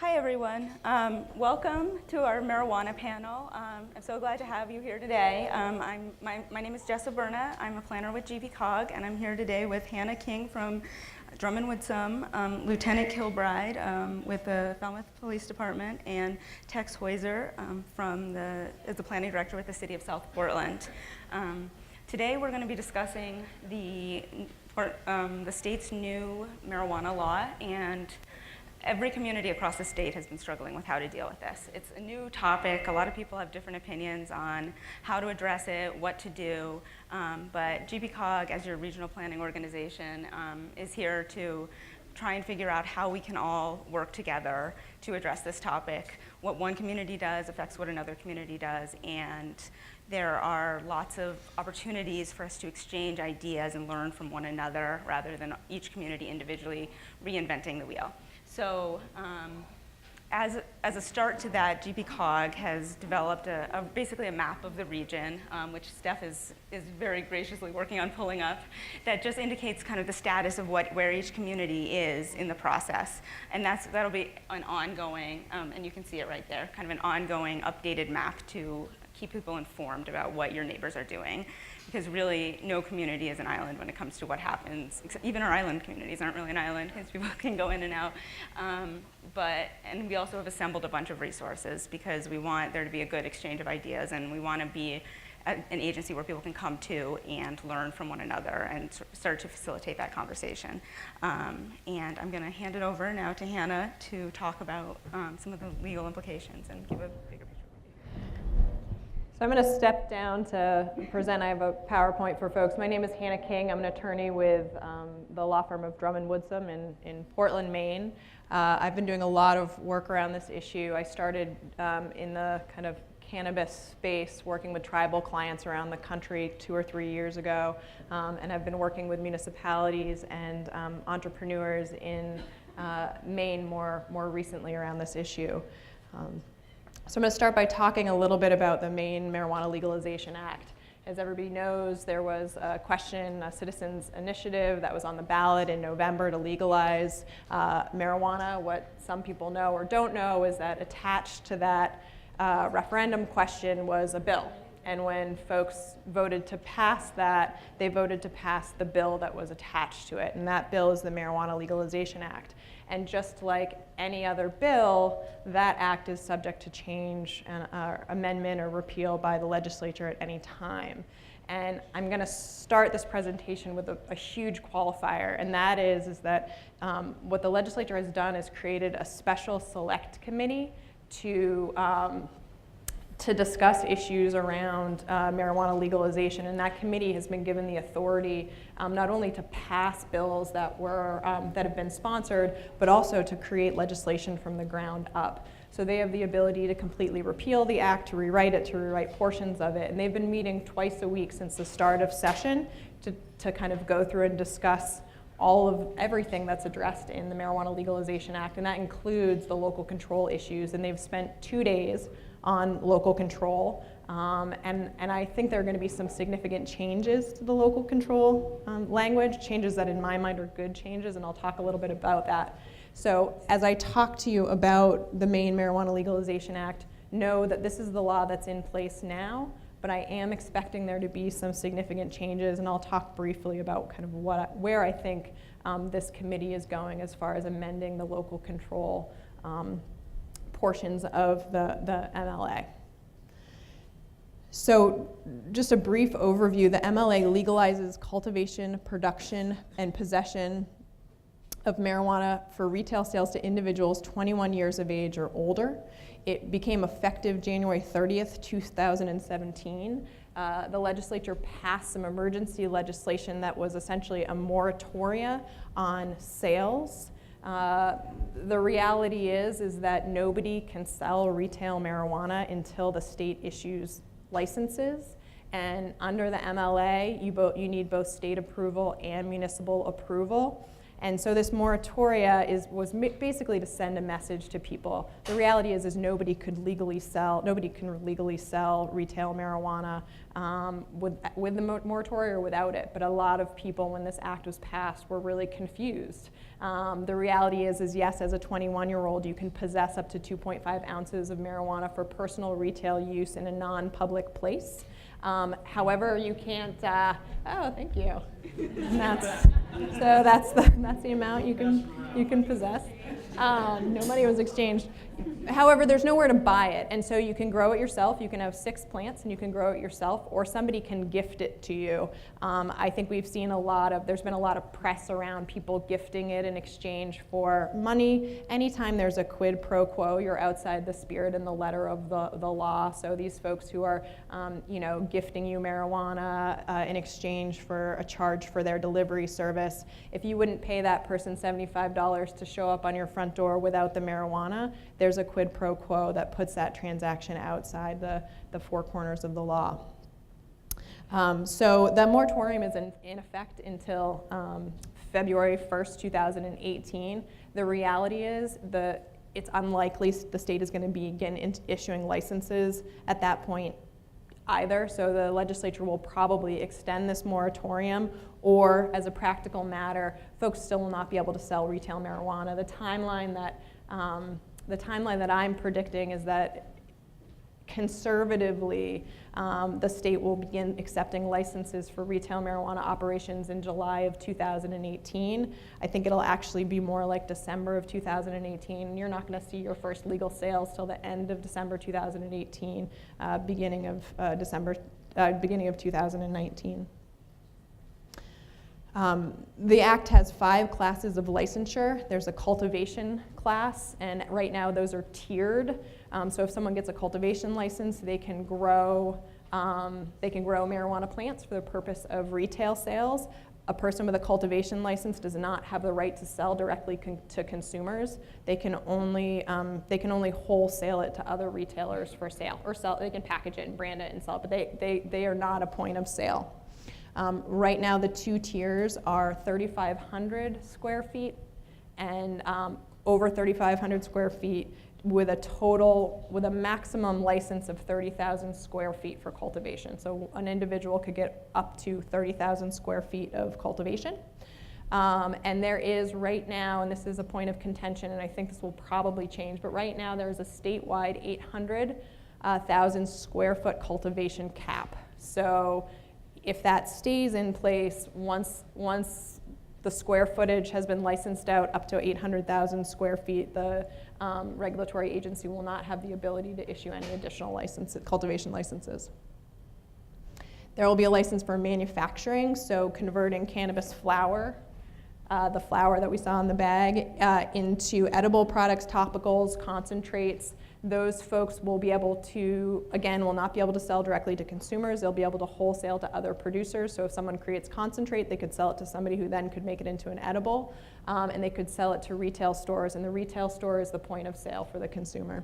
Hi, everyone. Welcome to our marijuana panel. I'm so glad to have you here today. My name is Jessa Berna. I'm a planner with GPCOG, and I'm here today with Hannah King from Drummond Woodsum, Lieutenant Kilbride with the Falmouth Police Department, and Tex Hoyser as the planning director with the City of South Portland. Today, we're going to be discussing the state's new marijuana law, and every community across the state has been struggling with how to deal with this. It's a new topic. A lot of people have different opinions on how to address it, what to do, but GPCOG, as your regional planning organization, is here to try and figure out how we can all work together to address this topic. What one community does affects what another community does, and there are lots of opportunities for us to exchange ideas and learn from one another rather than each community individually reinventing the wheel. So as a start to that, GPCOG has developed basically a map of the region, which Steph is very graciously working on pulling up, that just indicates kind of the status of where each community is in the process. And that'll be an ongoing, and you can see it right there, kind of an ongoing updated map to keep people informed about what your neighbors are doing. Because really, no community is an island when it comes to what happens. Even our island communities aren't really an island because people can go in and out. And we also have assembled a bunch of resources because we want there to be a good exchange of ideas, and we want to be an agency where people can come to and learn from one another and start to facilitate that conversation. And I'm going to hand it over now to Hannah to talk about some of the legal implications and give a bigger picture. So I'm going to step down to present. I have a PowerPoint for folks. My name is Hannah King. I'm an attorney with the law firm of Drummond Woodsum in Portland, Maine. I've been doing a lot of work around this issue. I started in the kind of cannabis space, working with tribal clients around the country 2 or 3 years ago, and I've been working with municipalities and entrepreneurs in Maine more recently around this issue. So I'm going to start by talking a little bit about the Maine Marijuana Legalization Act. As everybody knows, there was a citizens initiative that was on the ballot in November to legalize marijuana. What some people know or don't know is that attached to that referendum question was a bill. And when folks voted to pass that, they voted to pass the bill that was attached to it. And that bill is the Marijuana Legalization Act. And just like any other bill, that act is subject to change and amendment or repeal by the legislature at any time. And I'm going to start this presentation with a huge qualifier, and that is that what the legislature has done is created a special select committee to discuss issues around marijuana legalization, and that committee has been given the authority not only to pass bills that have been sponsored, but also to create legislation from the ground up. So they have the ability to completely repeal the act, to rewrite it, to rewrite portions of it, and they've been meeting twice a week since the start of session to kind of go through and discuss everything that's addressed in the Marijuana Legalization Act, and that includes the local control issues, and they've spent 2 days on local control, and I think there are going to be some significant changes to the local control language, changes that in my mind are good changes, and I'll talk a little bit about that. So as I talk to you about the Maine Marijuana Legalization Act, know that this is the law that's in place now, but I am expecting there to be some significant changes, and I'll talk briefly about kind of where I think this committee is going as far as amending the local control portions of the MLA. So just a brief overview, the MLA legalizes cultivation, production, and possession of marijuana for retail sales to individuals 21 years of age or older. It became effective January 30th, 2017. The legislature passed some emergency legislation that was essentially a moratoria on sales. The reality is that nobody can sell retail marijuana until the state issues licenses, and under the MLA, you need both state approval and municipal approval. And so this moratoria was basically to send a message to people. The reality is nobody can legally sell retail marijuana with the moratoria or without it. But a lot of people, when this act was passed, were really confused. The reality is yes, as a 21-year-old, you can possess up to 2.5 ounces of marijuana for personal retail use in a non-public place. However, you can't. Oh, thank you. And that's the amount you can possess. No money was exchanged. However, there's nowhere to buy it, and so you can grow it yourself. You can have 6 plants, and you can grow it yourself, or somebody can gift it to you. I think we've seen there's been a lot of press around people gifting it in exchange for money. Anytime there's a quid pro quo, you're outside the spirit and the letter of the law. So these folks who are, gifting you marijuana in exchange for a charge for their delivery service, if you wouldn't pay that person $75 to show up on your front door without the marijuana, there's a quid pro quo that puts that transaction outside the four corners of the law. So the moratorium is in effect until February 1st, 2018. The reality is it's unlikely the state is going to begin issuing licenses at that point either. So the legislature will probably extend this moratorium, or as a practical matter, folks still will not be able to sell retail marijuana. The timeline that I'm predicting is that conservatively, the state will begin accepting licenses for retail marijuana operations in July of 2018. I think it'll actually be more like December of 2018. You're not going to see your first legal sales till the end of December 2018, beginning of 2019. The Act has 5 classes of licensure. There's a cultivation class, and right now those are tiered. So if someone gets a cultivation license, they can grow marijuana plants for the purpose of retail sales. A person with a cultivation license does not have the right to sell directly to consumers. They can only wholesale it to other retailers for sale, or sell. They can package it and brand it and sell it, but they are not a point of sale. Right now, the 2 tiers are 3,500 square feet and over 3,500 square feet with a maximum license of 30,000 square feet for cultivation. So an individual could get up to 30,000 square feet of cultivation. And there is right now, and this is a point of contention, and I think this will probably change, but right now there is a statewide 800,000 square foot cultivation cap. So if that stays in place, once the square footage has been licensed out up to 800,000 square feet, the regulatory agency will not have the ability to issue any additional cultivation licenses. There will be a license for manufacturing, so converting cannabis flower, the flower that we saw in the bag, into edible products, topicals, concentrates. Those folks will not be able to sell directly to consumers. They'll be able to wholesale to other producers. So if someone creates concentrate, they could sell it to somebody who then could make it into an edible, and they could sell it to retail stores, and the retail store is the point of sale for the consumer.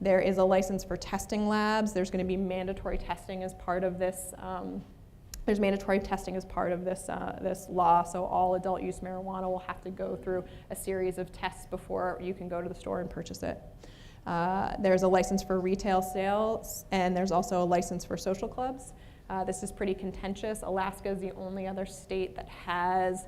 There is a license for testing labs. There's going to be mandatory testing as part of this. There's mandatory testing as part of this law, so all adult use marijuana will have to go through a series of tests before you can go to the store and purchase it. There's a license for retail sales, and there's also a license for social clubs. This is pretty contentious. Alaska is the only other state that has,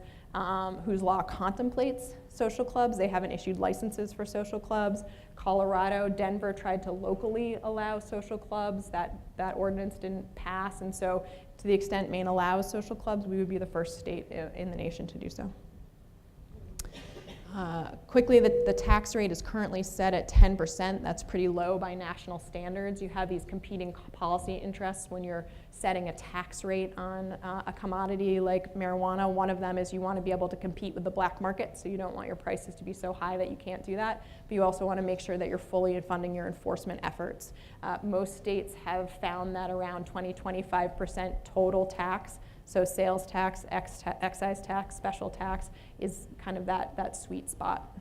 whose law contemplates social clubs. They haven't issued licenses for social clubs. Colorado, Denver tried to locally allow social clubs. That ordinance didn't pass, and so to the extent Maine allows social clubs, we would be the first state in the nation to do so. Quickly, the tax rate is currently set at 10%. That's pretty low by national standards. You have these competing policy interests when you're setting a tax rate on a commodity like marijuana. One of them is you want to be able to compete with the black market, so you don't want your prices to be so high that you can't do that. But you also want to make sure that you're fully funding your enforcement efforts. Most states have found that around 20-25% total tax, so sales tax, excise tax, special tax, is kind of that sweet spot.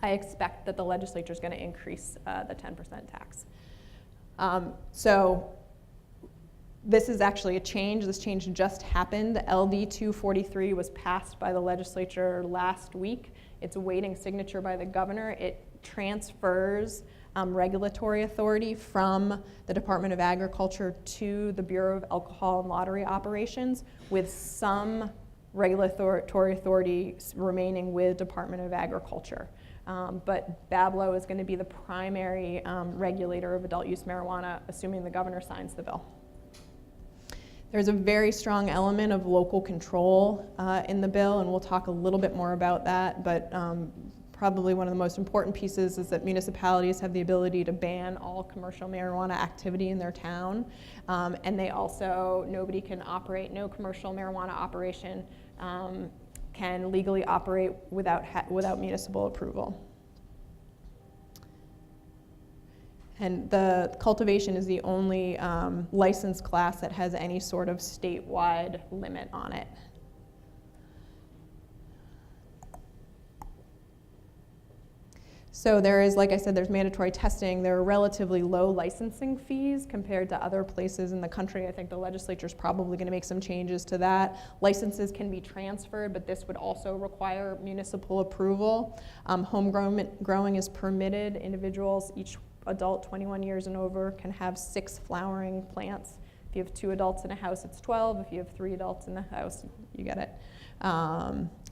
I expect that the legislature is going to increase the 10% tax. So This is actually a change. This change just happened. LD 243 was passed by the legislature last week. It's awaiting signature by the governor. It transfers regulatory authority from the Department of Agriculture to the Bureau of Alcohol and Lottery Operations, with some regulatory authority remaining with Department of Agriculture. But BABLO is going to be the primary regulator of adult use marijuana, assuming the governor signs the bill. There's a very strong element of local control in the bill, and we'll talk a little bit more about that, but probably one of the most important pieces is that municipalities have the ability to ban all commercial marijuana activity in their town, and they also, nobody can operate, no commercial marijuana operation can legally operate without municipal approval. And the cultivation is the only license class that has any sort of statewide limit on it. So there is, like I said, there's mandatory testing. There are relatively low licensing fees compared to other places in the country. I think the legislature is probably going to make some changes to that. Licenses can be transferred, but this would also require municipal approval. Home growing is permitted. Individuals, each adult 21 years and over, can have 6 flowering plants. If you have 2 adults in a house, it's 12. If you have 3 adults in the house, you get it.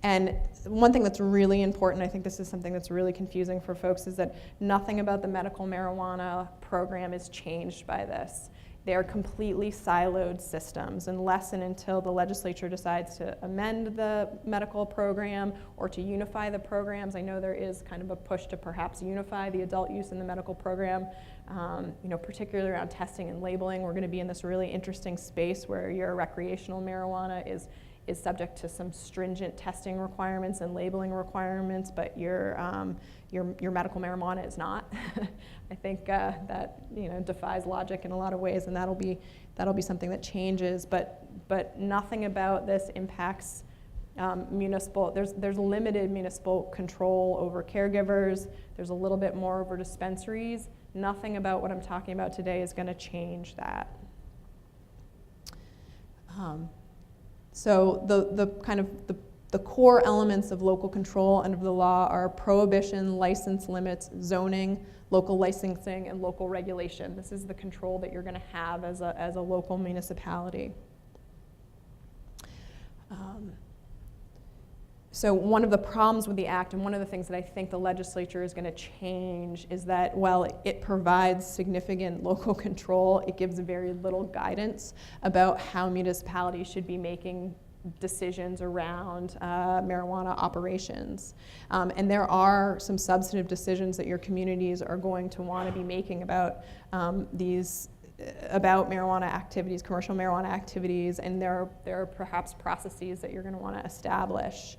And one thing that's really important, I think this is something that's really confusing for folks, is that nothing about the medical marijuana program is changed by this. They are completely siloed systems unless and until the legislature decides to amend the medical program or to unify the programs. I know there is kind of a push to perhaps unify the adult use and the medical program, particularly around testing and labeling. We're going to be in this really interesting space where your recreational marijuana is subject to some stringent testing requirements and labeling requirements, but your medical marijuana is not. I think that defies logic in a lot of ways, and that'll be something that changes. But nothing about this impacts municipal. There's limited municipal control over caregivers. There's a little bit more over dispensaries. Nothing about what I'm talking about today is going to change that. So the core elements of local control and of the law are prohibition, license limits, zoning, local licensing, and local regulation. This is the control that you're going to have as a local municipality. So one of the problems with the act, and one of the things that I think the legislature is going to change, is that while it provides significant local control, it gives very little guidance about how municipalities should be making decisions around marijuana operations. And there are some substantive decisions that your communities are going to want to be making about about marijuana activities, commercial marijuana activities, and there are perhaps processes that you're going to want to establish.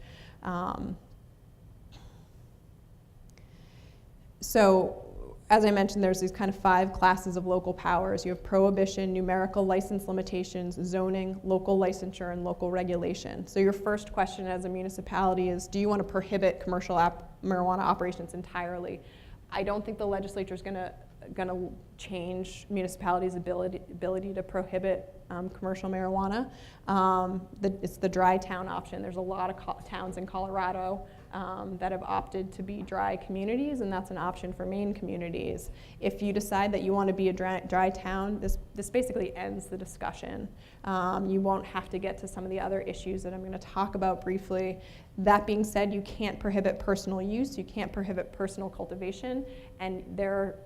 So, as I mentioned, there's these kind of 5 classes of local powers. You have prohibition, numerical license limitations, zoning, local licensure, and local regulation. So your first question as a municipality is, do you want to prohibit commercial marijuana operations entirely? I don't think the legislature is going to change municipalities' ability to prohibit commercial marijuana. It's the dry town option. There's a lot of towns in Colorado that have opted to be dry communities, and that's an option for Maine communities. If you decide that you want to be a dry town, this basically ends the discussion. You won't have to get to some of the other issues that I'm going to talk about briefly. That being said, you can't prohibit personal use, you can't prohibit personal cultivation, and there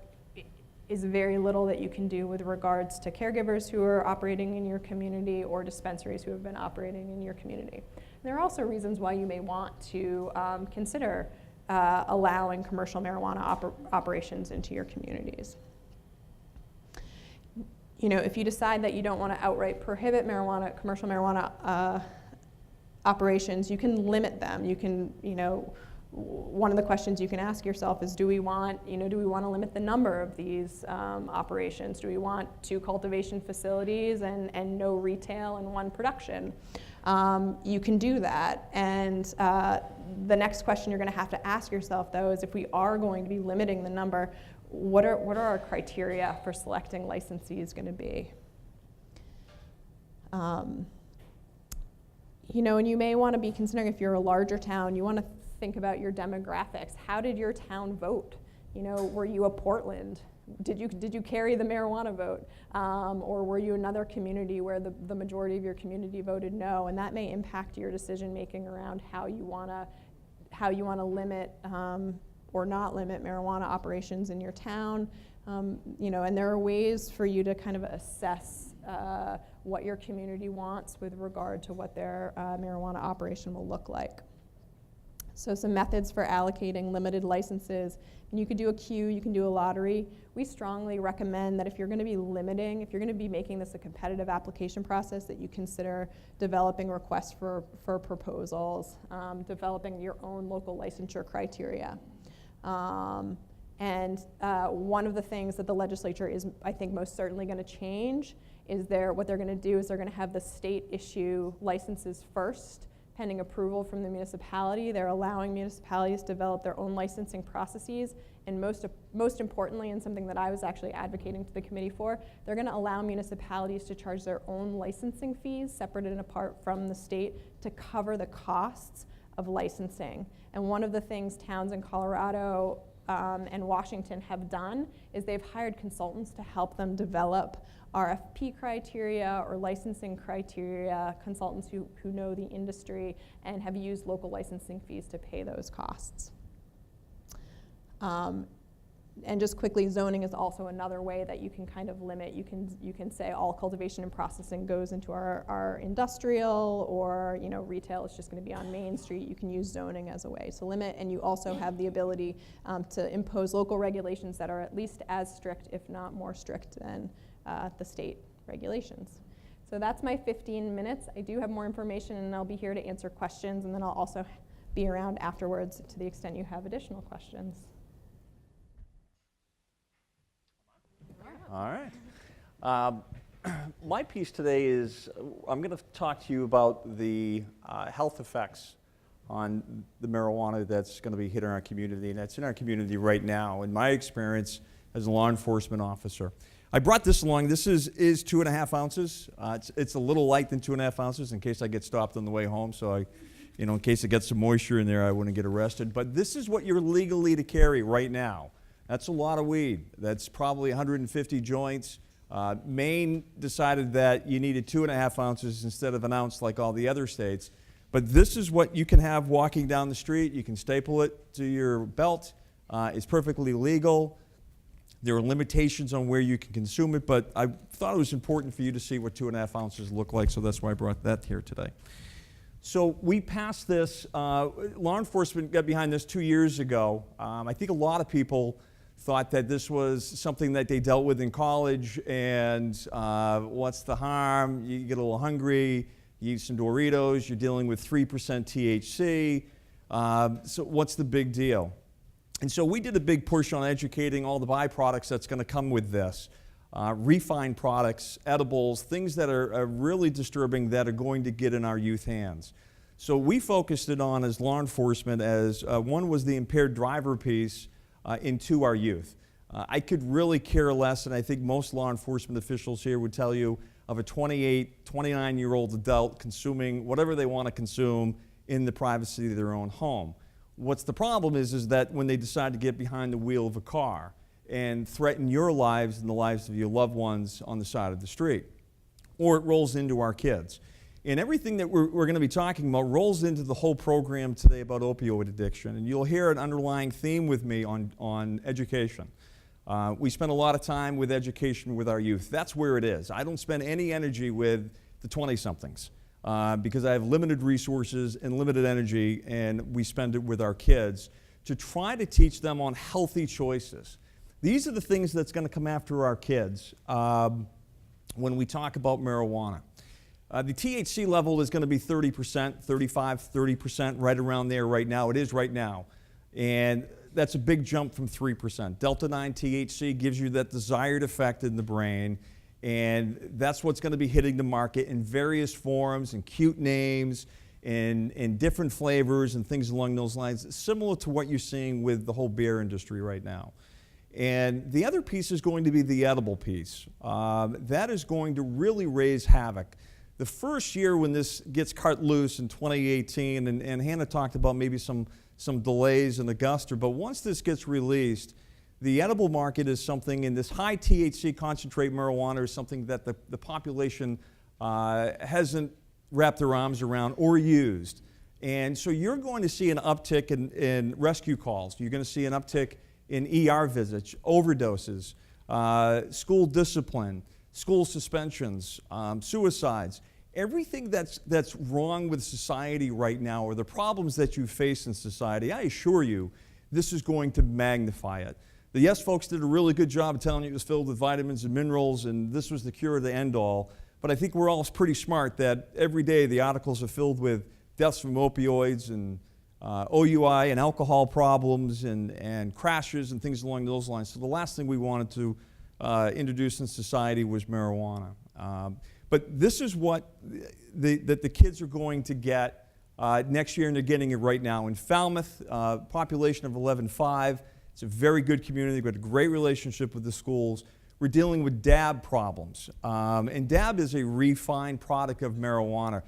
is very little that you can do with regards to caregivers who are operating in your community or dispensaries who have been operating in your community. And there are also reasons why you may want to consider allowing commercial marijuana operations into your communities. If you decide that you don't want to outright prohibit commercial marijuana operations, you can limit them. You can, one of the questions you can ask yourself is, do we want to limit the number of these operations? Do we want 2 cultivation facilities and no retail and 1 production? You can do that. And the next question you're going to have to ask yourself, though, is if we are going to be limiting the number, what are our criteria for selecting licensees going to be? You know, and you may want to be considering, if you're a larger town, you want to think about your demographics. How did your town vote? You know, were you a Portland? Did you carry the marijuana vote? Or were you another community where the majority of your community voted no? And that may impact your decision making around how you want to limit or not limit marijuana operations in your town. You know, and there are ways for you to kind of assess what your community wants with regard to what their marijuana operation will look like. So some methods for allocating limited licenses. And you could do a queue, you can do a lottery. We strongly recommend that if you're going to be limiting, if you're going to be making this a competitive application process, that you consider developing requests for proposals, developing your own local licensure criteria. And one of the things that the legislature is, I think, most certainly going to change is what they're going to do is they're going to have the state issue licenses first, pending approval from the municipality. They're allowing municipalities to develop their own licensing processes, and most importantly, and something that I was actually advocating to the committee for, they're going to allow municipalities to charge their own licensing fees, separate and apart from the state, to cover the costs of licensing. And one of the things towns in Colorado and Washington have done is they've hired consultants to help them develop RFP criteria or licensing criteria, consultants who know the industry and have used local licensing fees to pay those costs. And just quickly, zoning is also another way that you can kind of limit. You can say all cultivation and processing goes into our industrial, or retail is just going to be on Main Street. You can use zoning as a way to limit, and you also have the ability to impose local regulations that are at least as strict, if not more strict, than the state regulations. So that's my 15 minutes. I do have more information, and I'll be here to answer questions, and then I'll also be around afterwards to the extent you have additional questions. All right. My piece today is I'm going to talk to you about the health effects on the marijuana that's going to be hitting our community, and that's in our community right now. In my experience as a law enforcement officer, I brought this along. This is 2.5 ounces. It's a little light than 2.5 ounces in case I get stopped on the way home. So in case it gets some moisture in there, I wouldn't get arrested. But this is what you're legally to carry right now. That's a lot of weed. That's probably 150 joints. Maine decided that you needed 2.5 ounces instead of an ounce like all the other states. But this is what you can have walking down the street. You can staple it to your belt. It's perfectly legal. There are limitations on where you can consume it, but I thought it was important for you to see what 2.5 ounces look like, so that's why I brought that here today. So we passed this. Law enforcement got behind this 2 years ago. I think a lot of people thought that this was something that they dealt with in college, and what's the harm? You get a little hungry, you eat some Doritos, you're dealing with 3% THC, so what's the big deal? And so we did a big push on educating all the byproducts that's going to come with this. Refined products, edibles, things that are really disturbing that are going to get in our youth hands. So we focused it on, as law enforcement, as one was the impaired driver piece, into our youth. I could really care less, and I think most law enforcement officials here would tell you, of a 28, 29-year-old adult consuming whatever they want to consume in the privacy of their own home. What's the problem is that when they decide to get behind the wheel of a car and threaten your lives and the lives of your loved ones on the side of the street, or it rolls into our kids. And everything that we're going to be talking about rolls into the whole program today about opioid addiction. And you'll hear an underlying theme with me on education. We spend a lot of time with education with our youth. That's where it is. I don't spend any energy with the 20-somethings because I have limited resources and limited energy, and we spend it with our kids to try to teach them on healthy choices. These are the things that's going to come after our kids when we talk about marijuana. The THC level is going to be 30%, 35, 30%, right around there right now. It is right now. And that's a big jump from 3%. Delta-9 THC gives you that desired effect in the brain, and that's what's going to be hitting the market in various forms and cute names and different flavors and things along those lines, similar to what you're seeing with the whole beer industry right now. And the other piece is going to be the edible piece. That is going to really raise havoc. The first year when this gets cut loose in 2018, and Hannah talked about maybe some delays in Augusta, but once this gets released, the edible market is something, and this high THC concentrate marijuana is something that the population hasn't wrapped their arms around or used. And so you're going to see an uptick in rescue calls. You're going to see an uptick in ER visits, overdoses, school discipline, school suspensions, suicides. Everything that's wrong with society right now, or the problems that you face in society, I assure you, this is going to magnify it. The Yes folks did a really good job of telling you it was filled with vitamins and minerals, and this was the cure, the end all. But I think we're all pretty smart that every day the articles are filled with deaths from opioids and OUI and alcohol problems and crashes and things along those lines. So the last thing we wanted to introduce in society was marijuana. But this is what the kids are going to get next year, and they're getting it right now. In Falmouth, population of 11.5. It's a very good community. We've got a great relationship with the schools. We're dealing with dab problems. And dab is a refined product of marijuana.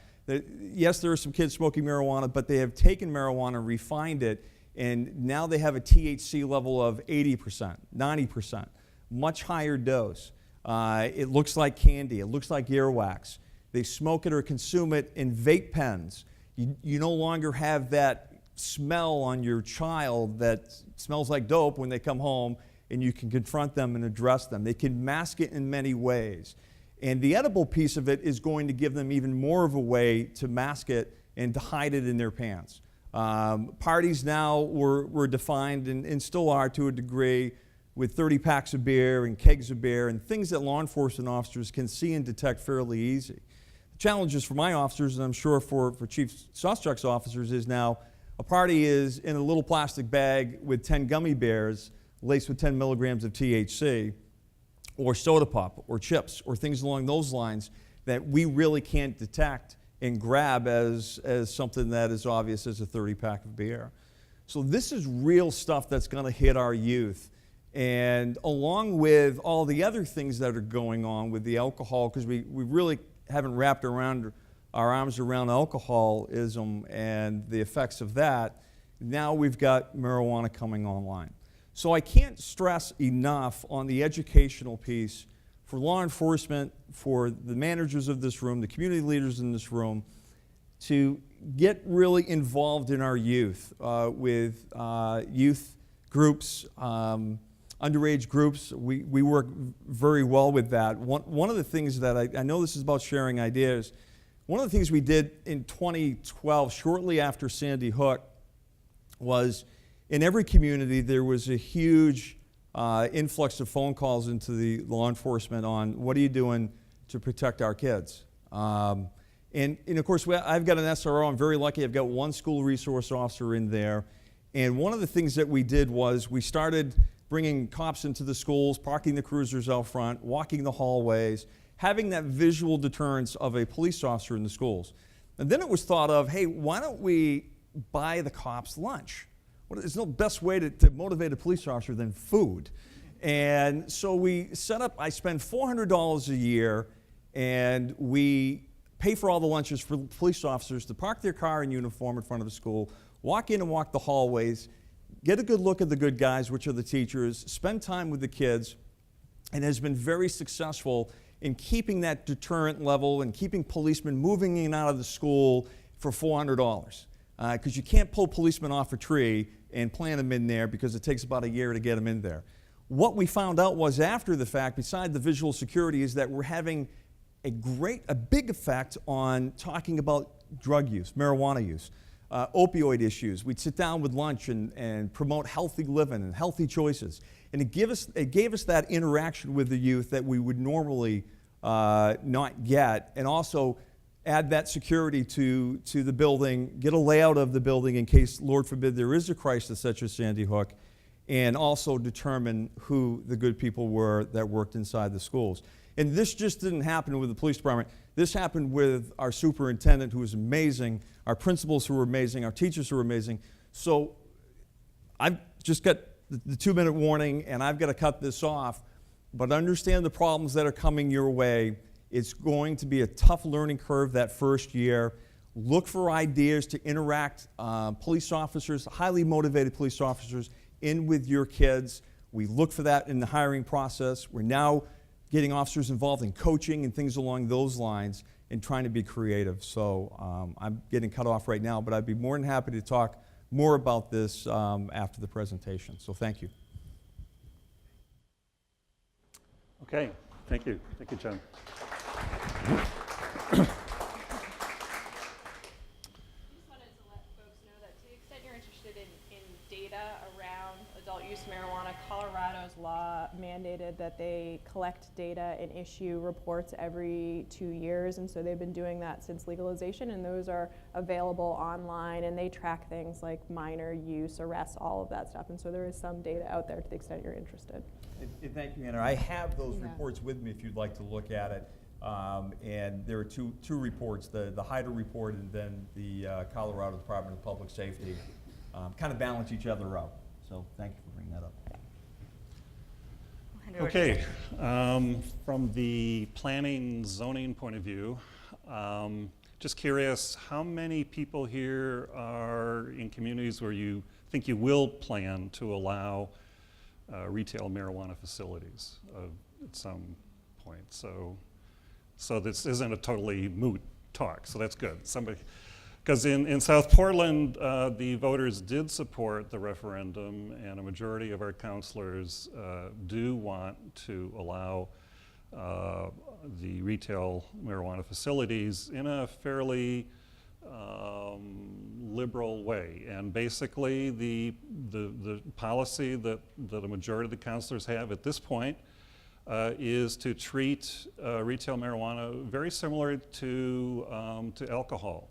Yes, there are some kids smoking marijuana, but they have taken marijuana and refined it, and now they have a THC level of 80%, 90%, much higher dose. It looks like candy. It looks like earwax. They smoke it or consume it in vape pens. You no longer have that smell on your child that smells like dope when they come home, and you can confront them and address them. They can mask it in many ways. And the edible piece of it is going to give them even more of a way to mask it and to hide it in their pants. Parties now were defined and still are to a degree with 30 packs of beer and kegs of beer and things that law enforcement officers can see and detect fairly easy. The challenges for my officers, and I'm sure for Chief Suspect's officers, is now a party is in a little plastic bag with 10 gummy bears laced with 10 milligrams of THC, or soda pop, or chips, or things along those lines that we really can't detect and grab as something that is obvious as a 30-pack of beer. So this is real stuff that's going to hit our youth. And along with all the other things that are going on with the alcohol, because we really haven't wrapped our arms around alcoholism and the effects of that, now we've got marijuana coming online. So I can't stress enough on the educational piece for law enforcement, for the managers of this room, the community leaders in this room, to get really involved in our youth with youth groups, underage groups. We work very well with that. One of the things that I know this is about sharing ideas, one of the things we did in 2012, shortly after Sandy Hook, was in every community there was a huge influx of phone calls into the law enforcement on what are you doing to protect our kids. And of course, I've got an SRO. I'm very lucky. I've got one school resource officer in there. And one of the things that we did was we started bringing cops into the schools, parking the cruisers out front, walking the hallways, having that visual deterrence of a police officer in the schools. And then it was thought of, hey, why don't we buy the cops lunch? There's no best way to motivate a police officer than food. And so we set up, I spend $400 a year, and we pay for all the lunches for police officers to park their car in uniform in front of the school, walk in and walk the hallways, get a good look at the good guys, which are the teachers, spend time with the kids, and has been very successful in keeping that deterrent level and keeping policemen moving in and out of the school for $400. Because you can't pull policemen off a tree and plant them in there because it takes about a year to get them in there. What we found out was after the fact, besides the visual security, is that we're having a big effect on talking about drug use, marijuana use, opioid issues. We'd sit down with lunch and promote healthy living and healthy choices. And it gave us that interaction with the youth that we would normally not get, and also add that security to the building, get a layout of the building in case, Lord forbid, there is a crisis such as Sandy Hook, and also determine who the good people were that worked inside the schools. And this just didn't happen with the police department. This happened with our superintendent, who was amazing, our principals who were amazing, our teachers who were amazing. So I've just got the 2-minute warning, and I've got to cut this off, but understand the problems that are coming your way. It's going to be a tough learning curve that first year. Look for ideas to interact police officers, highly motivated police officers, in with your kids. We look for that in the hiring process. We're now getting officers involved in coaching and things along those lines and trying to be creative. So I'm getting cut off right now, but I'd be more than happy to talk more about this after the presentation. So thank you. Okay, thank you. Thank you, John. Adult use marijuana, Colorado's law mandated that they collect data and issue reports every 2 years, and so they've been doing that since legalization, and those are available online, and they track things like minor use, arrests, all of that stuff, and so there is some data out there to the extent you're interested. Thank you, Anna. I have those reports with me if you'd like to look at it. And there are two reports, the HIDA report and then the Colorado Department of Public Safety, kind of balance each other out. So thank you for bringing that up. Okay, from the planning zoning point of view, just curious, how many people here are in communities where you think you will plan to allow retail marijuana facilities at some point? So this isn't a totally moot talk, so that's good. Because in South Portland, the voters did support the referendum, and a majority of our councilors do want to allow the retail marijuana facilities in a fairly liberal way. And basically, the policy that a majority of the councilors have at this point is to treat retail marijuana very similar to alcohol.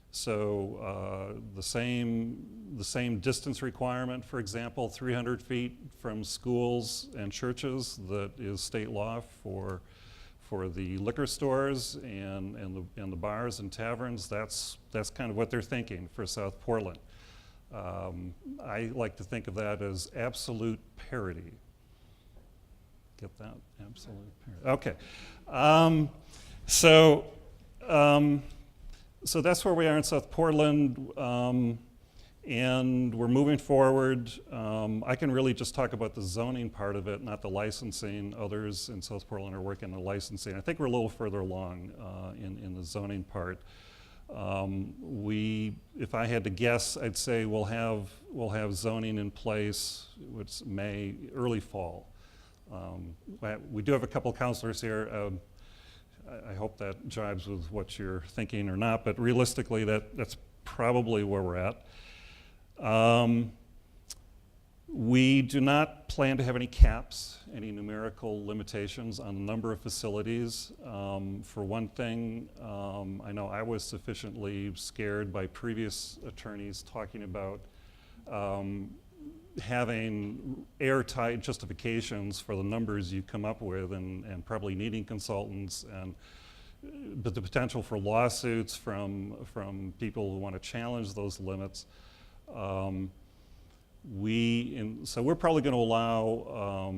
So the same distance requirement, for example, 300 feet from schools and churches, that is state law for the liquor stores and the bars and taverns. That's kind of what they're thinking for South Portland. I like to think of that as absolute parity. Get that? Absolute parity. Okay. So that's where we are in South Portland, and we're moving forward. I can really just talk about the zoning part of it, not the licensing. Others in South Portland are working on licensing. I think we're a little further along in the zoning part. If I had to guess, I'd say we'll have zoning in place, which May, early fall. We do have a couple of councilors here. I hope that jives with what you're thinking or not, but realistically, that's probably where we're at. We do not plan to have any caps, any numerical limitations on the number of facilities. For one thing, I know I was sufficiently scared by previous attorneys talking about having airtight justifications for the numbers you come up with, and probably needing consultants, but the potential for lawsuits from people who want to challenge those limits. So we're probably going to allow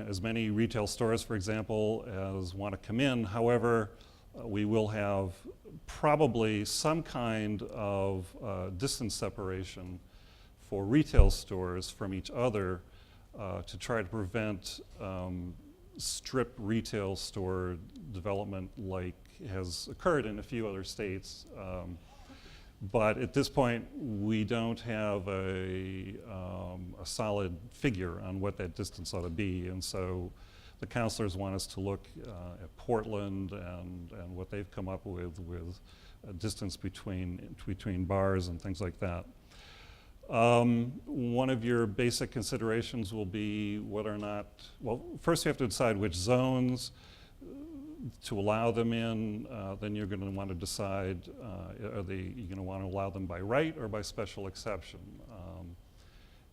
as many retail stores, for example, as want to come in. However, we will have probably some kind of distance separation for retail stores from each other to try to prevent strip retail store development like has occurred in a few other states. But at this point, we don't have a solid figure on what that distance ought to be. And so the councilors want us to look at Portland and what they've come up with a distance between bars and things like that. One of your basic considerations will be whether or not, well, first you have to decide which zones to allow them in. Then you're going to want to decide, you're going to want to allow them by right or by special exception.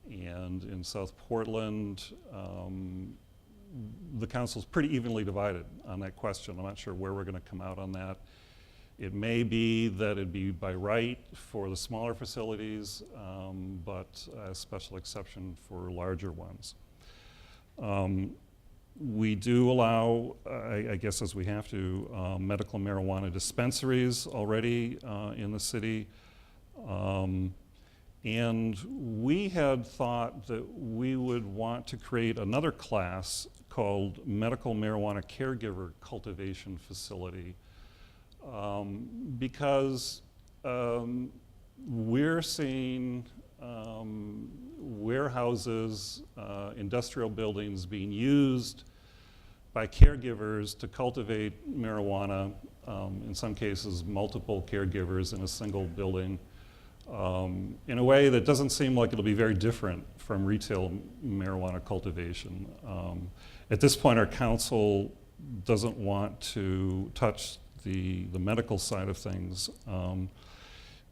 And in South Portland, the council's pretty evenly divided on that question. I'm not sure where we're going to come out on that. It may be that it'd be by right for the smaller facilities, but a special exception for larger ones. We do allow, I guess as we have to, medical marijuana dispensaries already in the city. And we had thought that we would want to create another class called medical marijuana caregiver cultivation facility, because we're seeing warehouses, industrial buildings being used by caregivers to cultivate marijuana, in some cases multiple caregivers in a single building, in a way that doesn't seem like it'll be very different from retail marijuana cultivation. At this point, our council doesn't want to touch the medical side of things,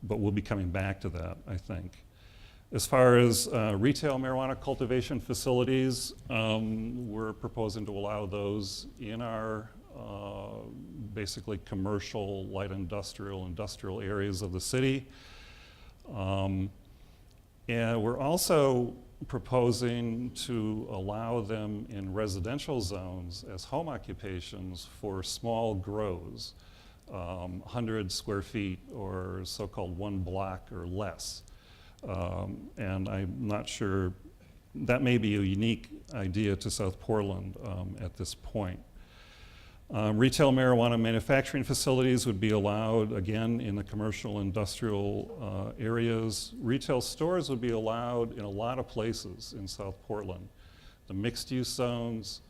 but we'll be coming back to that, I think. As far as retail marijuana cultivation facilities, we're proposing to allow those in our basically commercial, light industrial areas of the city. And we're also proposing to allow them in residential zones as home occupations for small grows, 100 square feet or so-called 1 block or less. And I'm not sure, that may be a unique idea to South Portland at this point. Retail marijuana manufacturing facilities would be allowed, again, in the commercial industrial areas. Retail stores would be allowed in a lot of places in South Portland. The mixed-use zones,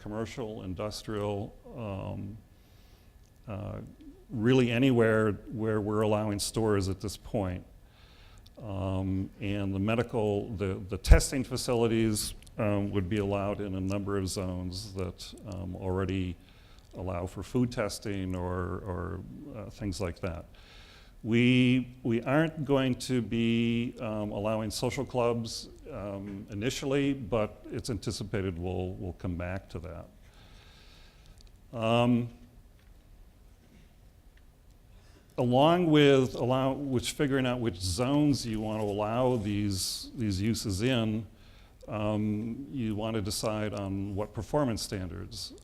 commercial, industrial, really anywhere where we're allowing stores at this point. And the testing facilities would be allowed in a number of zones that already allow for food testing or things like that. We aren't going to be allowing social clubs initially, but it's anticipated we'll come back to that. Along with figuring out which zones you want to allow these uses in, you want to decide on what performance standards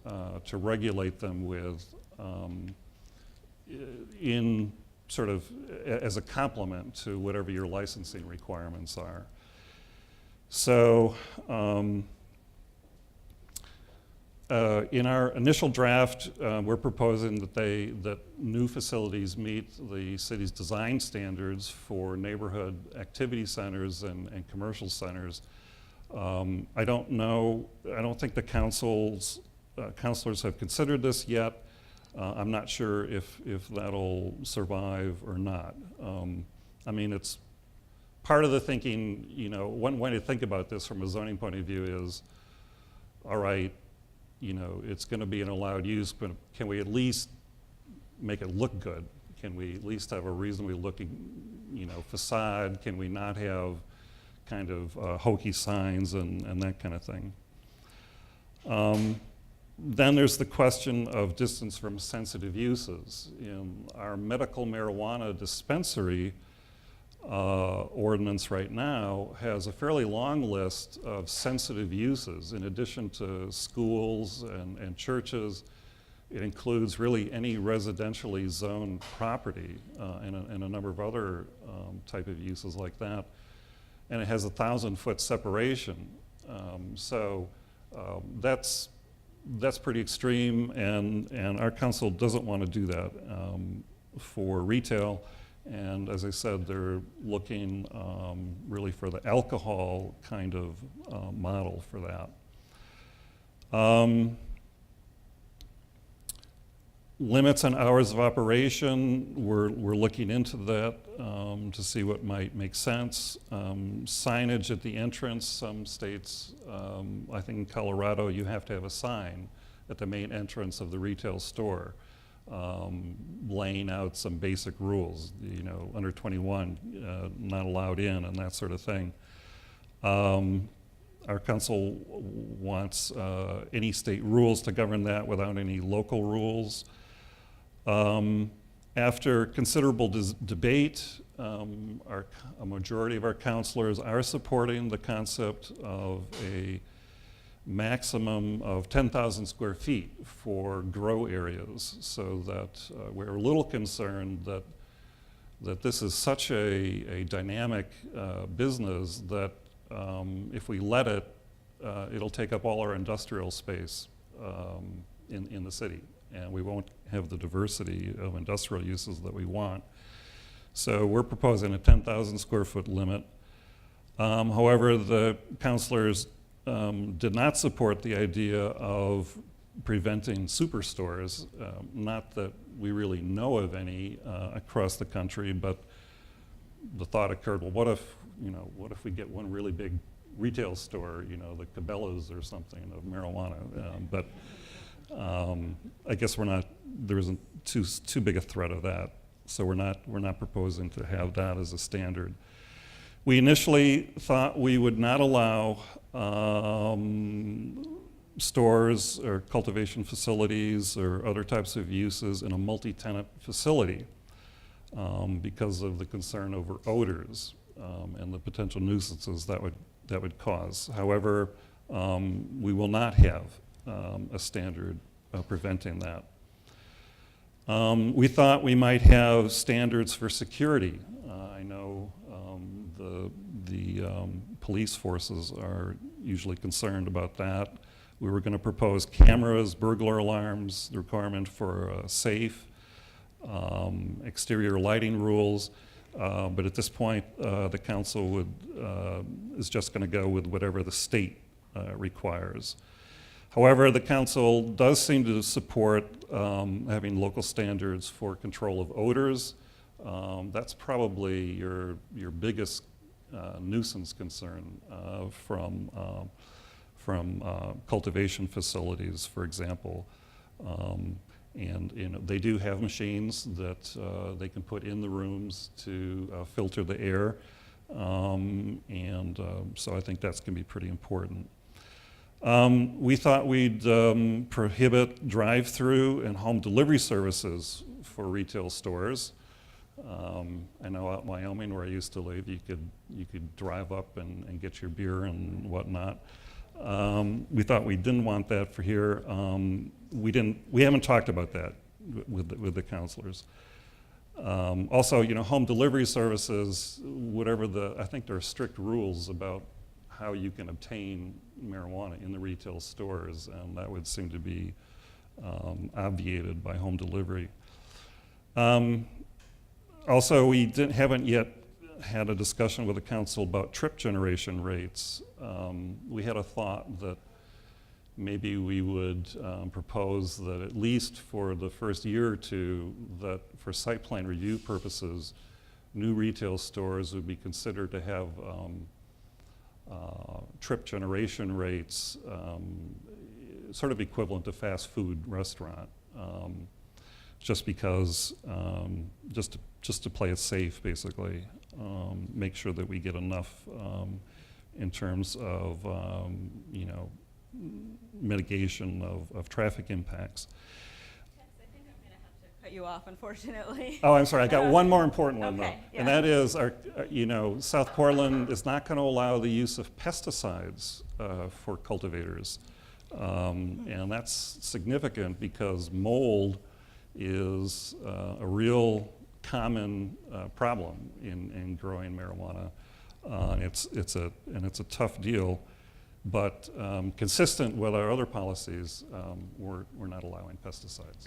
to regulate them with in sort of as a complement to whatever your licensing requirements are. So in our initial draft, we're proposing that new facilities meet the city's design standards for neighborhood activity centers and commercial centers. I don't think the councilors have considered this yet. I'm not sure if that'll survive or not. I mean, it's part of the thinking, one way to think about this from a zoning point of view is, all right, it's going to be an allowed use, but can we at least make it look good? Can we at least have a reasonably looking, facade? Can we not have kind of hokey signs and that kind of thing? Then there's the question of distance from sensitive uses. In our medical marijuana dispensary ordinance right now has a fairly long list of sensitive uses. In addition to schools and churches, it includes really any residentially zoned property and a number of other type of uses like that. And it has a 1,000-foot separation. So that's pretty extreme, and our council doesn't want to do that for retail. And as I said, they're looking really for the alcohol kind of model for that. Limits on hours of operation, we're looking into that to see what might make sense. Signage at the entrance, some states, I think in Colorado, you have to have a sign at the main entrance of the retail store, laying out some basic rules, under 21, not allowed in, and that sort of thing. Our council wants any state rules to govern that without any local rules. After considerable debate, a majority of our councilors are supporting the concept of a maximum of 10,000 square feet for grow areas, so that we're a little concerned that this is such a dynamic business that if we let it, it'll take up all our industrial space in the city, and we won't have the diversity of industrial uses that we want. So we're proposing a 10,000 square foot limit. However, the councilors did not support the idea of preventing superstores. Not that we really know of any across the country, but the thought occurred, well, what if we get one really big retail store, the Cabela's or something of marijuana? But I guess there isn't too big a threat of that. So we're not proposing to have that as a standard. We initially thought we would not allow stores or cultivation facilities or other types of uses in a multi-tenant facility because of the concern over odors and the potential nuisances that would cause. However, we will not have a standard preventing that. We thought we might have standards for security. I know the police forces are usually concerned about that. We were going to propose cameras, burglar alarms, the requirement for a safe, exterior lighting rules, but at this point the council is just going to go with whatever the state requires. However, the council does seem to support having local standards for control of odors. That's probably your biggest nuisance concern from cultivation facilities, for example. And they do have machines that they can put in the rooms to filter the air, so I think that's going to be pretty important. We thought we'd prohibit drive-through and home delivery services for retail stores. I know out in Wyoming, where I used to live, you could drive up and get your beer and whatnot. We thought we didn't want that for here. We haven't talked about that with the councilors. Also, home delivery services, I think there are strict rules about how you can obtain marijuana in the retail stores, and that would seem to be obviated by home delivery. Also, we haven't yet had a discussion with the council about trip generation rates. We had a thought that maybe we would propose that at least for the first year or two, that for site plan review purposes, new retail stores would be considered to have trip generation rates sort of equivalent to fast food restaurant, just because, just to play it safe, basically, make sure that we get enough in terms of mitigation of traffic impacts. Yes, I think I'm going to have to cut you off, unfortunately. Oh, I'm sorry. I got one more important one, Okay, though, and that is, South Portland is not going to allow the use of pesticides for cultivators, and that's significant because mold is a real common problem in growing marijuana. It's a tough deal, but consistent with our other policies, we're not allowing pesticides.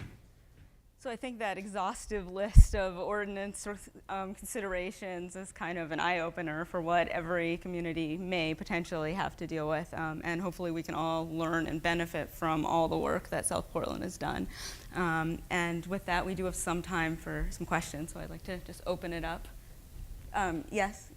So I think that exhaustive list of ordinance considerations is kind of an eye-opener for what every community may potentially have to deal with, and hopefully we can all learn and benefit from all the work that South Portland has done. And with that, we do have some time for some questions, so I'd like to just open it up. Yes?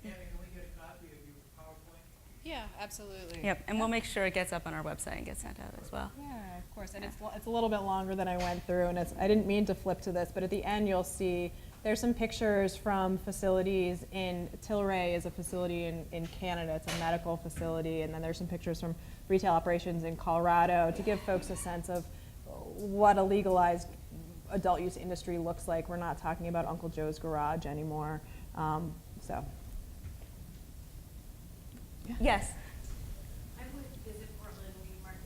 Yeah, absolutely. Yep, and we'll make sure it gets up on our website and gets sent out as well. Yeah, of course, and it's a little bit longer than I went through, and I didn't mean to flip to this, but at the end you'll see there's some pictures from facilities in Tilray is a facility in Canada. It's a medical facility, and then there's some pictures from retail operations in Colorado to give folks a sense of what a legalized adult use industry looks like. We're not talking about Uncle Joe's garage anymore, so. Yes? I would visit Portland. We market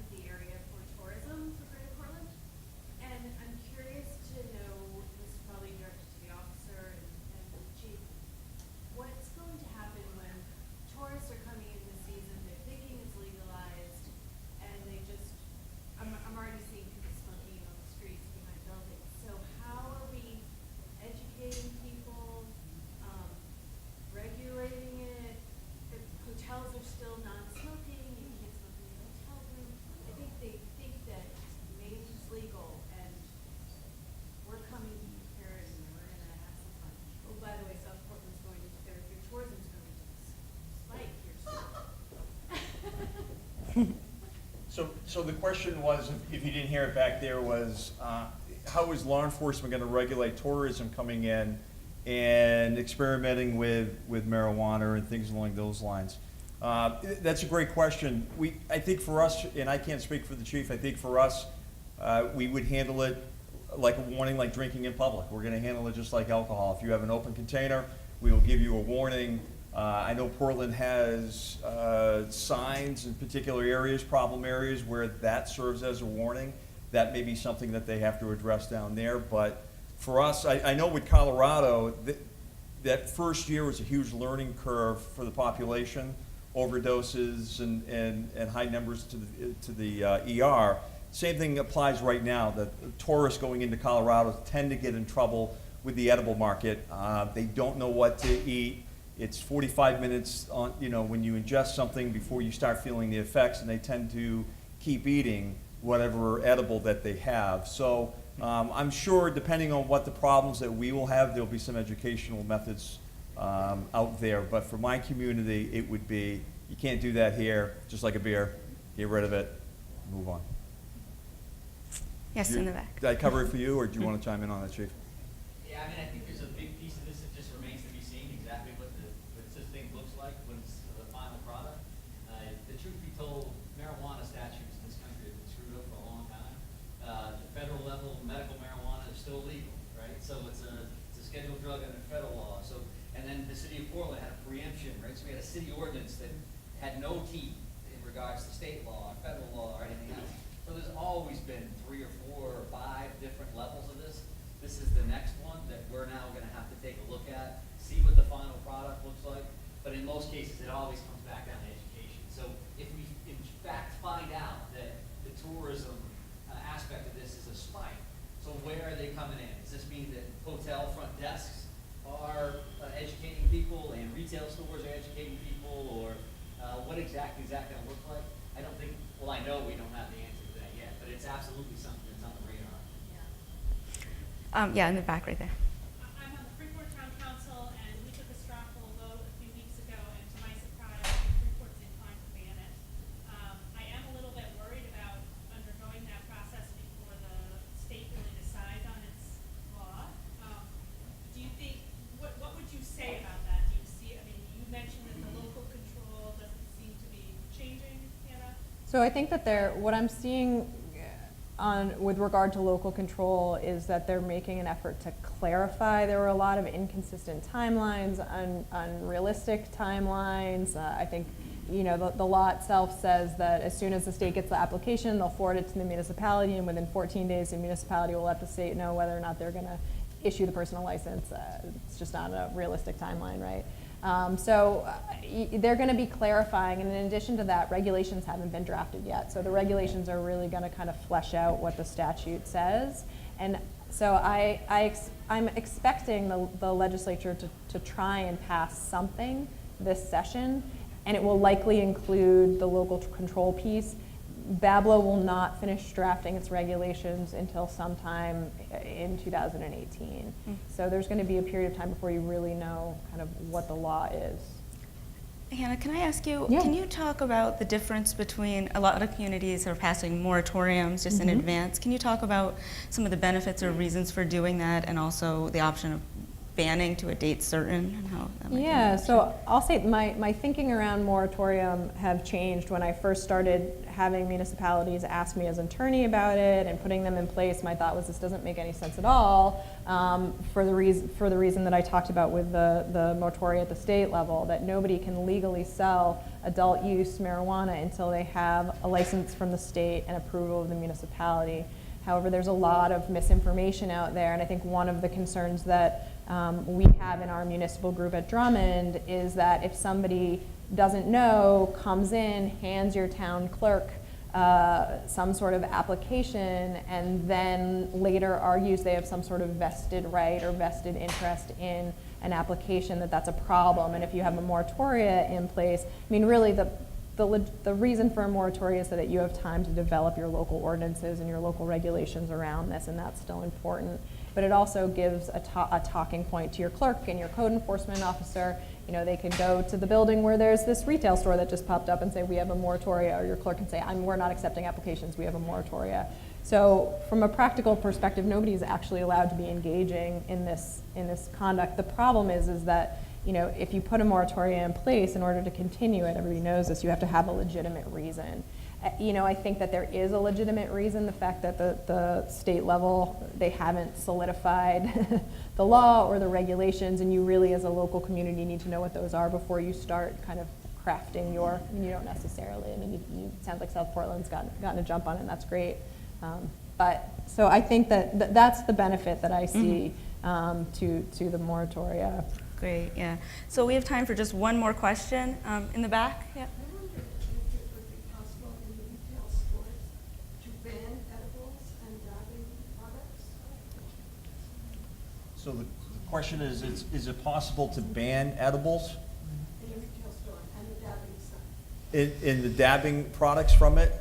So the question was, if you didn't hear it back there, was how is law enforcement going to regulate tourism coming in and experimenting with marijuana and things along those lines? That's a great question. I think for us, and I can't speak for the chief, I think for us, we would handle it like a warning, like drinking in public. We're going to handle it just like alcohol. If you have an open container, we will give you a warning. I know Portland has signs in particular areas, problem areas, where that serves as a warning. That may be something that they have to address down there. But for us, I know with Colorado, that first year was a huge learning curve for the population, overdoses and high numbers to the ER. Same thing applies right now. The tourists going into Colorado tend to get in trouble with the edible market. They don't know what to eat. It's 45 minutes on, when you ingest something before you start feeling the effects, and they tend to keep eating whatever edible that they have. So I'm sure, depending on what the problems that we will have, there'll be some educational methods out there. But for my community, it would be, you can't do that here, just like a beer. Get rid of it, move on. Yes, in the back. Did I cover it for you, or do you want to chime in on that, Chief? Yeah, I think there's a big piece of this that just remains to be seen, exactly what this thing looks like when it's the final product. The truth be told, marijuana statutes in this country have been screwed up for a long time. The federal level, medical marijuana is still legal, right? So it's a scheduled drug under federal law. So, and then the city of Portland had a preemption, right? So we had a city ordinance that had no teeth in regards to state law, federal law, or anything else. So there's always been 3 or 4 or 5 different levels of this. This is the next one that we're now going to have to take a look at, see what the final product looks like. But in most cases, it always comes back down to education. So if we in fact find out that the tourism aspect of this is a spike, so where are they coming in? Does this mean that hotel front desks are educating people and retail stores are educating people, or what exactly is that going to look like? I don't think, well, I know we don't have the answer to that yet, but it's absolutely something that's on the radar. Yeah, in the back right there. I'm on the Freeport Town Council, and we took a straw poll vote a few weeks ago, and to my surprise, Freeport's inclined to ban it. I am a little bit worried about undergoing that process before the state really decides on its law. Do you think, what would you say about that? Do you see, you mentioned that the local control doesn't seem to be changing, Hannah? So I think that what I'm seeing with regard to local control is that they're making an effort to clarify. There were a lot of inconsistent timelines, unrealistic timelines. I think, the law itself says that as soon as the state gets the application, they'll forward it to the municipality, and within 14 days, the municipality will let the state know whether or not they're going to issue the personal license. It's just not a realistic timeline, right? They're going to be clarifying, and in addition to that, regulations haven't been drafted yet. So the regulations are really going to kind of flesh out what the statute says. And so I'm expecting the legislature to try and pass something this session, and it will likely include the local control piece. BABLA will not finish drafting its regulations until sometime in 2018. So there's going to be a period of time before you really know kind of what the law is. Hannah, can I ask you, Yeah. can you talk about the difference between a lot of communities are passing moratoriums just in advance? Can you talk about some of the benefits or reasons for doing that, and also the option of banning to a date certain, and how that might Yeah, be? so I'll say my thinking around moratorium have changed when I first started having municipalities ask me as an attorney about it and putting them in place. My thought was, this doesn't make any sense at all, for the reason that I talked about with the moratorium at the state level, that nobody can legally sell adult use marijuana until they have a license from the state and approval of the municipality. However, there's a lot of misinformation out there, and I think one of the concerns that we have in our municipal group at Drummond is that if somebody doesn't know, comes in, hands your town clerk some sort of application, and then later argues they have some sort of vested right or vested interest in an application, that's a problem. And if you have a moratoria in place, really the reason for a moratorium is so that you have time to develop your local ordinances and your local regulations around this, and that's still important. But but it also gives a talking point to your clerk and your code enforcement officer. You know, they can go to the building where there's this retail store that just popped up and say, we have a moratoria, or your clerk can say, we're not accepting applications, we have a moratoria. So from a practical perspective, nobody's actually allowed to be engaging in this conduct. The problem is that, you know, if you put a moratoria in place, in order to continue it, everybody knows this, you have to have a legitimate reason. You know, I think that there is a legitimate reason, the fact that the state level, they haven't solidified the law or the regulations, and you really as a local community need to know what those are before you start kind of crafting your, I mean, you don't necessarily, I mean, it sounds like South Portland's gotten a jump on it, and that's great. So I think that that's the benefit that I see to the moratoria. Great, yeah. So we have time for just one more question in the back. Yeah. I wonder if it would be possible in the retail stores to ban edibles and dabbing products? So the question is it possible to ban edibles In a retail store and the dabbing stuff? in the dabbing products from it?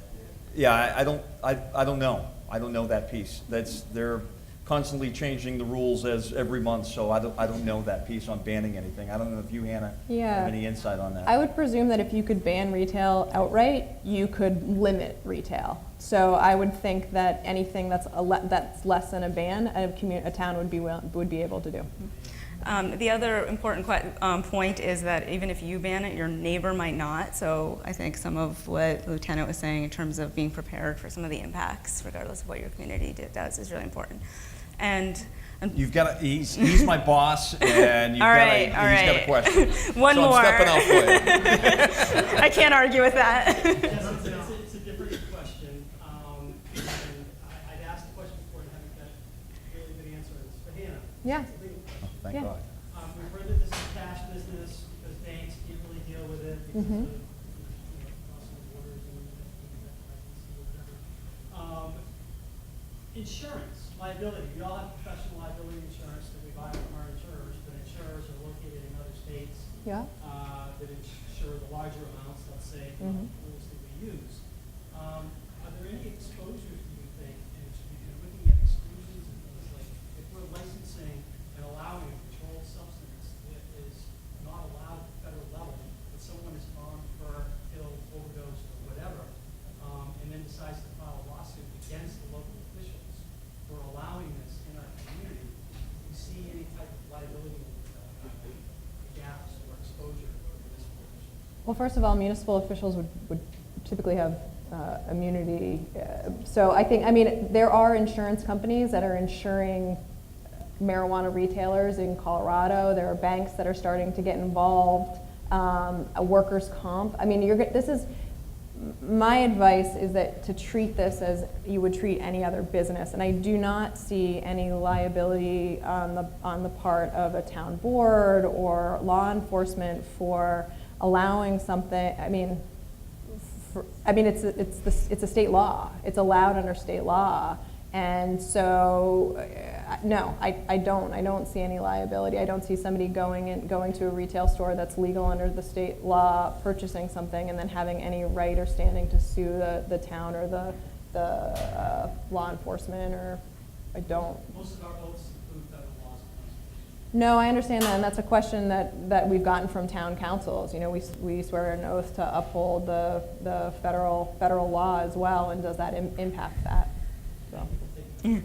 Yeah, I don't know. I don't know that piece. They're constantly changing the rules every month, so I don't know that piece on banning anything. I don't know if you, Hannah, have any insight on that. I would presume that if you could ban retail outright, you could limit retail. So I would think that anything that's less than a ban, a town would be able to do. The other important point is that even if you ban it, your neighbor might not. So I think some of what the Lieutenant was saying in terms of being prepared for some of the impacts, regardless of what your community does, is really important. And You've got he's my boss, and he's got a question. One so more. I'm stepping out for you. I can't argue with that. It's a different question. And I'd asked the question before and haven't got a really good answer. It's for Hannah. Yeah. It's a legal question. Oh, thank Yeah. God. We've heard that this is a cash business because banks can't really deal with it because of crossing borders and whatever. Insurance, liability. We all have professional liability insurance that we buy from our insurers, but insurers are located in other states Yeah. that insure the larger amounts, let's say, the rules that we use. Are there any exposures, do you think, and you're looking at exclusions and things like, if we're licensing and allowing a controlled substance that is not allowed at the federal level, but someone is harmed, hurt, killed, overdosed, or whatever, and then decides to file a lawsuit against the local officials for allowing this in our community, do you see any type of liability gaps or exposure for municipal officials? Well, first of all, municipal officials would typically have immunity. So I mean, there are insurance companies that are insuring marijuana retailers in Colorado. There are banks that are starting to get involved. A workers' comp. I mean, my advice is that to treat this as you would treat any other business, and I do not see any liability on the part of a town board or law enforcement for allowing something. I mean, it's a state law. It's allowed under state law, and so no, I don't see any liability. I don't see somebody going to a retail store that's legal under the state law, purchasing something, and then having any right or standing to sue the town or the law enforcement. Or I don't. Most of our votes include federal laws and constitutions. No, I understand that, and that's a question that we've gotten from town councils. You know, we swear an oath to uphold the federal law as well, and does that impact that? So,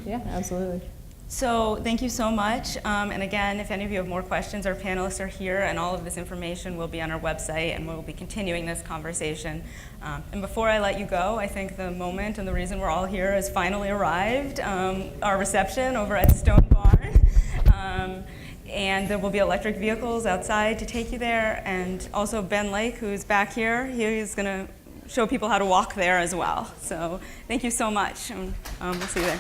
yeah, absolutely. So thank you so much. And again, if any of you have more questions, our panelists are here, and all of this information will be on our website, and we'll be continuing this conversation. And before I let you go, I think the moment and the reason we're all here has finally arrived, our reception over at Stone Barn. And there will be electric vehicles outside to take you there. And also Ben Lake, who's back here, he's going to show people how to walk there as well. So thank you so much, and we'll see you there.